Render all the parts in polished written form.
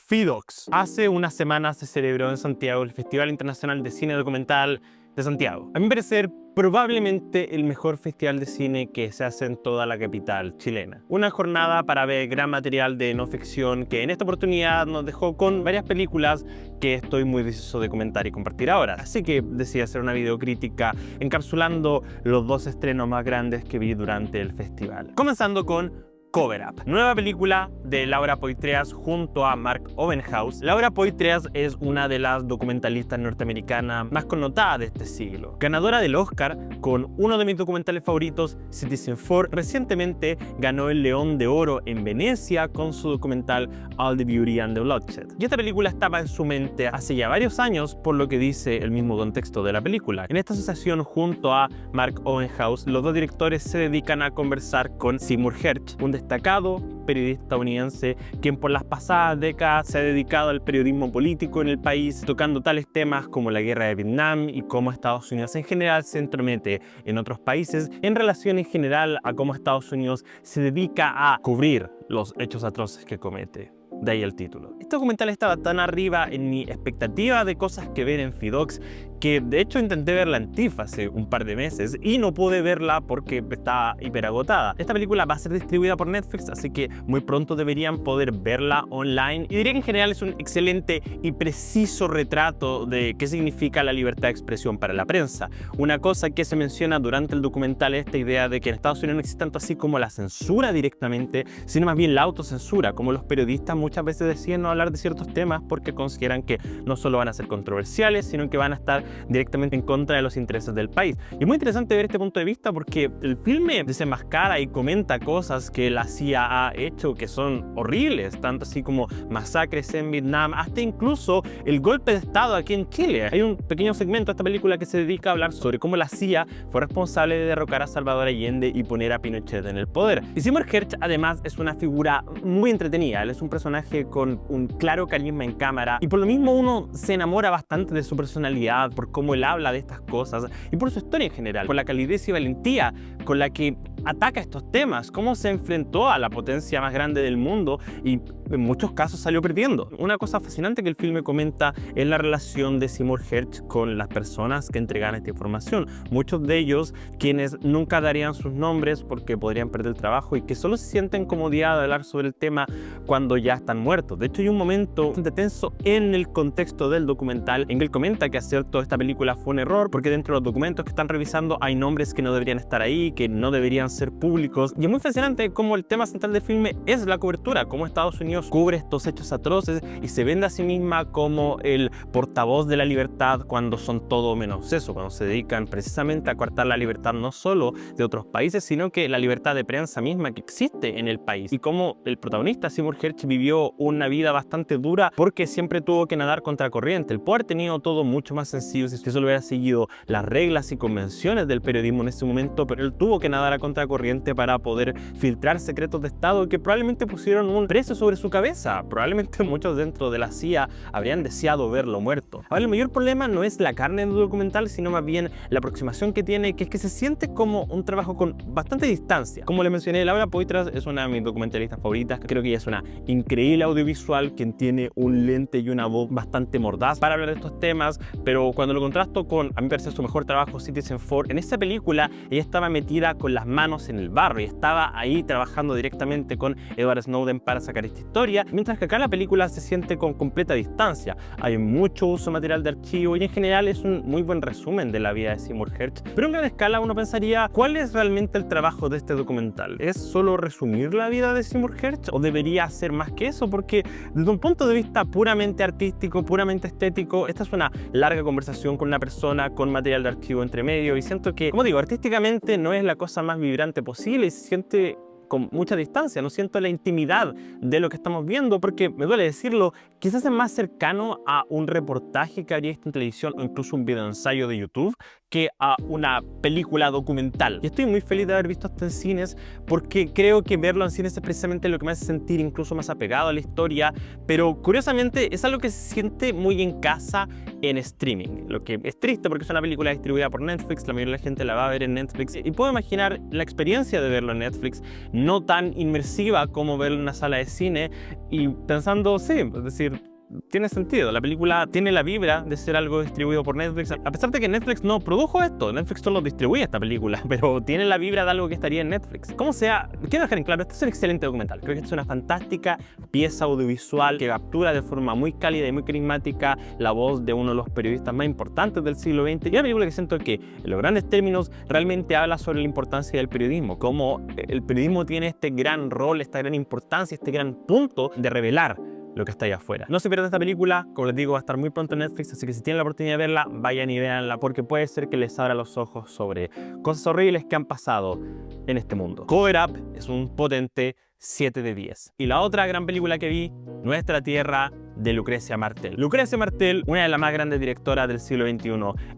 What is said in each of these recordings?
FIDOX. Hace unas semanas se celebró en Santiago el Festival Internacional de Cine Documental de Santiago. A mi parecer, probablemente el mejor festival de cine que se hace en toda la capital chilena. Una jornada para ver gran material de no ficción que en esta oportunidad nos dejó con varias películas que estoy muy deseoso de comentar y compartir ahora. Así que decidí hacer una videocrítica encapsulando los dos estrenos más grandes que vi durante el festival. Comenzando con Cover Up, nueva película de Laura Poitras junto a Mark Ovenhouse. Laura Poitras es una de las documentalistas norteamericanas más connotadas de este siglo. Ganadora del Oscar con uno de mis documentales favoritos, Citizenfour. Recientemente ganó el León de Oro en Venecia con su documental All the Beauty and the Bloodshed. Y esta película estaba en su mente hace ya varios años, por lo que dice el mismo contexto de la película. En esta asociación junto a Mark Ovenhouse, los dos directores se dedican a conversar con Seymour Hersh, un destacado periodista estadounidense quien por las pasadas décadas se ha dedicado al periodismo político en el país, tocando tales temas como la guerra de Vietnam y cómo Estados Unidos en general se entromete en otros países en relación en general a cómo Estados Unidos se dedica a cubrir los hechos atroces que comete. De ahí el título. Este documental estaba tan arriba en mi expectativa de cosas que ver en FIDOX que de hecho intenté verla en TIFF hace un par de meses y no pude verla porque estaba hiperagotada. Esta película va a ser distribuida por Netflix, así que muy pronto deberían poder verla online. Y diría que en general es un excelente y preciso retrato de qué significa la libertad de expresión para la prensa. Una cosa que se menciona durante el documental es esta idea de que en Estados Unidos no existe tanto así como la censura directamente, sino más bien la autocensura, como los periodistas muchas veces deciden no hablar de ciertos temas porque consideran que no solo van a ser controversiales, sino que van a estar directamente en contra de los intereses del país. Y es muy interesante ver este punto de vista porque el filme desenmascara y comenta cosas que la CIA ha hecho que son horribles, tanto así como masacres en Vietnam, hasta incluso el golpe de Estado aquí en Chile. Hay un pequeño segmento de esta película que se dedica a hablar sobre cómo la CIA fue responsable de derrocar a Salvador Allende y poner a Pinochet en el poder. Y Seymour Hersh además es una figura muy entretenida. Él es un personaje con un claro carisma en cámara y por lo mismo uno se enamora bastante de su personalidad, por cómo él habla de estas cosas y por su historia en general, por la calidez y valentía con la que ataca estos temas, cómo se enfrentó a la potencia más grande del mundo y en muchos casos salió perdiendo. Una cosa fascinante que el filme comenta es la relación de Seymour Hersh con las personas que entregan esta información. Muchos de ellos quienes nunca darían sus nombres porque podrían perder el trabajo y que solo se sienten comodidad de hablar sobre el tema cuando ya están muertos. De hecho, hay un momento bastante tenso en el contexto del documental en que él comenta que hacer toda esta película fue un error porque dentro de los documentos que están revisando hay nombres que no deberían estar ahí, que no deberían ser públicos. Y es muy fascinante cómo el tema central del filme es la cobertura, cómo Estados Unidos cubre estos hechos atroces y se vende a sí misma como el portavoz de la libertad cuando son todo menos eso, cuando se dedican precisamente a coartar la libertad no solo de otros países, sino que la libertad de prensa misma que existe en el país. Y cómo el protagonista, Seymour Hersh, vivió una vida bastante dura porque siempre tuvo que nadar contra corriente. Él puede haber tenido todo mucho más sencillo si solo hubiera seguido las reglas y convenciones del periodismo en ese momento, pero él tuvo que nadar a contracorriente para poder filtrar secretos de Estado que probablemente pusieron un precio sobre su cabeza. Probablemente muchos dentro de la CIA habrían deseado verlo muerto. Ahora, el mayor problema no es la carne del documental, sino más bien la aproximación que tiene, que es que se siente como un trabajo con bastante distancia. Como le mencioné, Laura Poitras es una de mis documentalistas favoritas. Creo que ella es una increíble audiovisual, quien tiene un lente y una voz bastante mordaz para hablar de estos temas, pero cuando lo contrasto con, a mí me parece su mejor trabajo, Citizenfour, en esa película ella estaba metida con las manos en el barro y estaba ahí trabajando directamente con Edward Snowden para sacar esta historia, mientras que acá la película se siente con completa distancia. Hay mucho uso de material de archivo y en general es un muy buen resumen de la vida de Seymour Hersh. Pero en gran escala uno pensaría, ¿cuál es realmente el trabajo de este documental? ¿Es solo resumir la vida de Seymour Hersh o debería hacer más que eso? Porque desde un punto de vista puramente artístico, puramente estético, esta es una larga conversación con una persona con material de archivo entre medio y siento que, como digo, artísticamente no es la cosa más vibrante posible y se siente con mucha distancia, no siento la intimidad de lo que estamos viendo porque, me duele decirlo, quizás es más cercano a un reportaje que habría visto en televisión o incluso un video ensayo de YouTube que a una película documental. Y estoy muy feliz de haber visto esto en cines porque creo que verlo en cines es precisamente lo que me hace sentir incluso más apegado a la historia, pero curiosamente es algo que se siente muy en casa en streaming, lo que es triste porque es una película distribuida por Netflix, la mayoría de la gente la va a ver en Netflix, y puedo imaginar la experiencia de verlo en Netflix no tan inmersiva como verlo en una sala de cine, y pensando, sí, es decir, tiene sentido. La película tiene la vibra de ser algo distribuido por Netflix, a pesar de que Netflix no produjo esto. Netflix solo distribuye esta película, pero tiene la vibra de algo que estaría en Netflix. Como sea, quiero dejar en claro, este es un excelente documental. Creo que esta es una fantástica pieza audiovisual que captura de forma muy cálida y muy carismática la voz de uno de los periodistas más importantes del siglo XX. Y una película que siento que, en los grandes términos, realmente habla sobre la importancia del periodismo, cómo el periodismo tiene este gran rol, esta gran importancia, este gran punto de revelar lo que está allá afuera. No se pierdan esta película, como les digo, va a estar muy pronto en Netflix, así que si tienen la oportunidad de verla, vayan y véanla, porque puede ser que les abra los ojos sobre cosas horribles que han pasado en este mundo. Cover Up es un potente 7 de 10. Y la otra gran película que vi, Nuestra Tierra, de Lucrecia Martel. Lucrecia Martel, una de las más grandes directoras del siglo XXI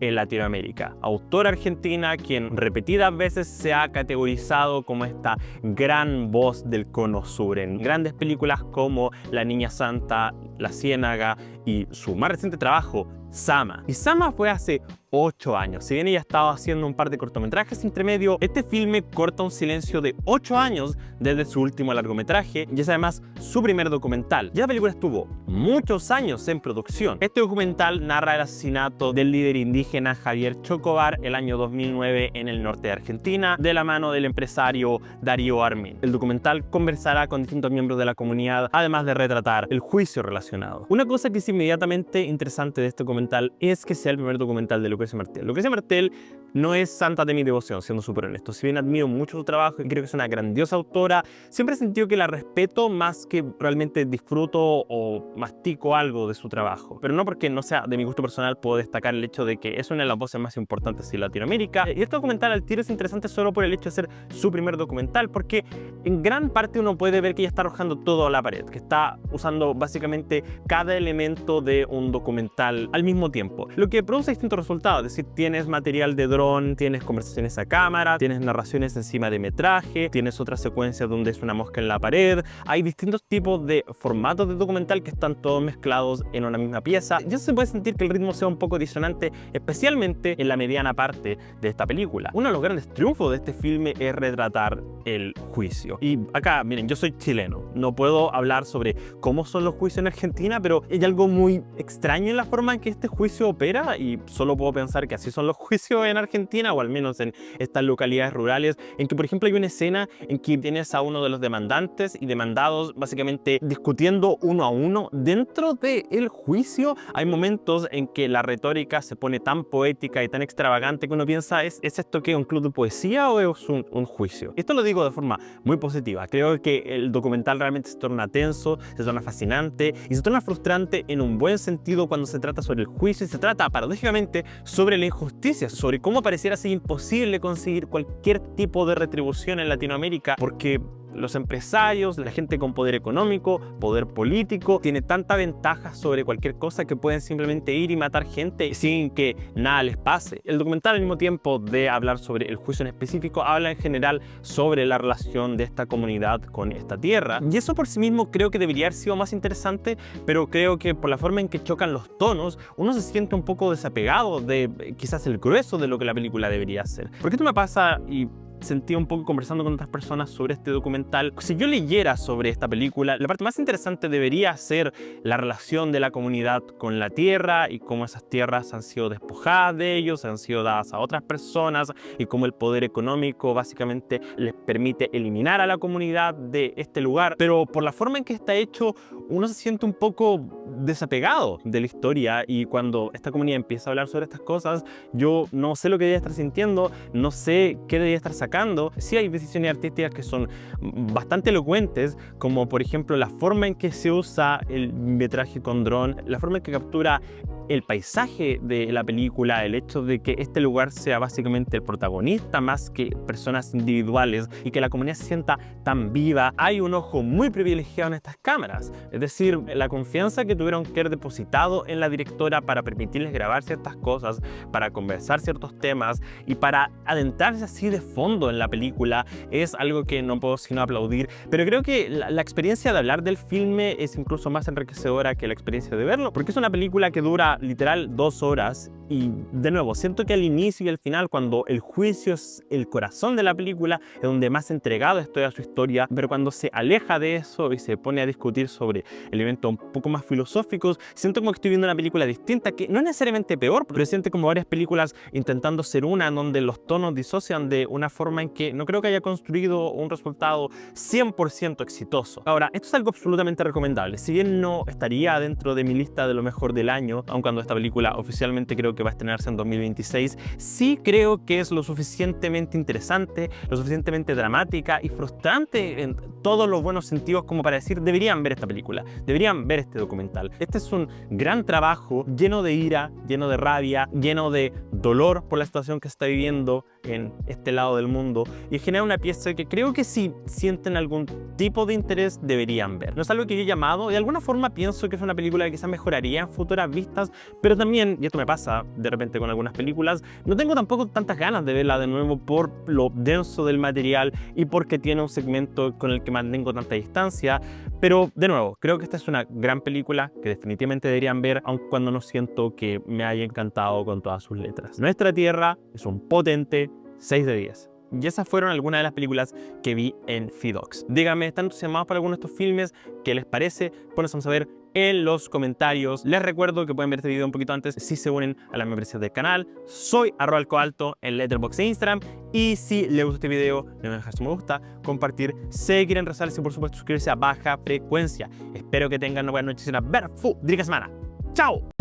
en Latinoamérica. Autora argentina, quien repetidas veces se ha categorizado como esta gran voz del Cono Sur en grandes películas como La Niña Santa, La Ciénaga y su más reciente trabajo, Sama. Y Sama fue hace 8 años. Si bien ella estaba haciendo un par de cortometrajes entre medio, este filme corta un silencio de 8 años desde su último largometraje y es además su primer documental. Ya la película estuvo muchos años en producción. Este documental narra el asesinato del líder indígena Javier Chocobar el año 2009 en el norte de Argentina, de la mano del empresario Darío Armin. El documental conversará con distintos miembros de la comunidad, además de retratar el juicio relacionado. Una cosa que es inmediatamente interesante de este documental es que sea el primer documental de Lucrecia Martel. Lucrecia Martel no es santa de mi devoción, siendo súper honesto. Si bien admiro mucho su trabajo y creo que es una grandiosa autora, siempre he sentido que la respeto más que realmente disfruto o mastico algo de su trabajo. Pero no porque no sea de mi gusto personal, puedo destacar el hecho de que es una de las voces más importantes de Latinoamérica. Y este documental al tiro es interesante solo por el hecho de ser su primer documental, porque en gran parte uno puede ver que ella está arrojando todo a la pared, que está usando básicamente cada elemento de un documental al mismo tiempo, lo que produce distintos resultados. Es decir, tienes material de dron, tienes conversaciones a cámara, tienes narraciones encima de metraje, tienes otras secuencias donde es una mosca en la pared. Hay distintos tipos de formatos de documental que están todos mezclados en una misma pieza. Ya se puede sentir que el ritmo sea un poco disonante, especialmente en la mediana parte de esta película. Uno de los grandes triunfos de este filme es retratar el juicio. Y acá, miren, yo soy chileno, no puedo hablar sobre cómo son los juicios en Argentina, pero hay algo muy extraño en la forma en que este juicio opera, y solo puedo pensar que así son los juicios en Argentina, o al menos en estas localidades rurales, en que por ejemplo hay una escena en que tienes a uno de los demandantes y demandados básicamente discutiendo uno a uno dentro del juicio. Hay momentos en que la retórica se pone tan poética y tan extravagante que uno piensa, ¿es esto qué? ¿Un club de poesía o es un juicio? Esto lo digo de forma muy positiva. Creo que el documental realmente se torna tenso, se torna fascinante y se torna frustrante en un buen sentido cuando se trata sobre el juicio, y se trata paradójicamente sobre la injusticia, sobre cómo pareciera ser imposible conseguir cualquier tipo de retribución en Latinoamérica, porque los empresarios, la gente con poder económico, poder político, tiene tanta ventaja sobre cualquier cosa que pueden simplemente ir y matar gente sin que nada les pase. El documental, al mismo tiempo de hablar sobre el juicio en específico, habla en general sobre la relación de esta comunidad con esta tierra. Y eso por sí mismo creo que debería haber sido más interesante, pero creo que por la forma en que chocan los tonos, uno se siente un poco desapegado de quizás el grueso de lo que la película debería ser. Porque esto me pasa y sentí un poco conversando con otras personas sobre este documental. Si yo leyera sobre esta película, la parte más interesante debería ser la relación de la comunidad con la tierra y cómo esas tierras han sido despojadas de ellos, han sido dadas a otras personas, y cómo el poder económico básicamente les permite eliminar a la comunidad de este lugar. Pero por la forma en que está hecho, uno se siente un poco desapegado de la historia, y cuando esta comunidad empieza a hablar sobre estas cosas, yo no sé lo que debería estar sintiendo, no sé qué debería estar sacando. Sí hay decisiones artísticas que son bastante elocuentes, como por ejemplo la forma en que se usa el metraje con dron, la forma en que captura el paisaje de la película, el hecho de que este lugar sea básicamente el protagonista más que personas individuales y que la comunidad se sienta tan viva. Hay un ojo muy privilegiado en estas cámaras, es decir, la confianza que tuvieron que haber depositado en la directora para permitirles grabar ciertas cosas, para conversar ciertos temas y para adentrarse así de fondo en la película, es algo que no puedo sino aplaudir. Pero creo que la experiencia de hablar del filme es incluso más enriquecedora que la experiencia de verlo, porque es una película que dura dura literal 2 horas. Y de nuevo, siento que al inicio y al final, cuando el juicio es el corazón de la película, es donde más entregado estoy a su historia, pero cuando se aleja de eso y se pone a discutir sobre elementos un poco más filosóficos, siento como que estoy viendo una película distinta, que no es necesariamente peor, pero siento como varias películas intentando ser una, en donde los tonos disocian de una forma en que no creo que haya construido un resultado 100% exitoso. Ahora, esto es algo absolutamente recomendable. Si bien no estaría dentro de mi lista de lo mejor del año, aun cuando esta película oficialmente creo que va a estrenarse en 2026, sí creo que es lo suficientemente interesante, lo suficientemente dramática y frustrante en todos los buenos sentidos como para decir, deberían ver esta película, deberían ver este documental. Este es un gran trabajo lleno de ira, lleno de rabia, lleno de dolor por la situación que se está viviendo en este lado del mundo, y genera una pieza que creo que si sienten algún tipo de interés deberían ver. No es algo que yo he llamado, de alguna forma pienso que es una película que quizás mejoraría en futuras vistas, pero también, y esto me pasa de repente con algunas películas, no tengo tampoco tantas ganas de verla de nuevo por lo denso del material y porque tiene un segmento con el que mantengo tanta distancia. Pero de nuevo, creo que esta es una gran película que definitivamente deberían ver, aun cuando no siento que me haya encantado con todas sus letras. Nuestra Tierra es un potente 6 de 10. Y esas fueron algunas de las películas que vi en Feedox. Díganme, ¿están entusiasmados por alguno de estos filmes? ¿Qué les parece? Pónganse a saber en los comentarios. Les recuerdo que pueden ver este video un poquito antes si se unen a la membresía del canal. Soy @alcoalto en Letterboxd e Instagram. Y si les gustó este video, no olviden dejar su me gusta, compartir, seguir en redes sociales y por supuesto suscribirse a Baja Frecuencia. Espero que tengan una buena noche y una very full semana. ¡Chao!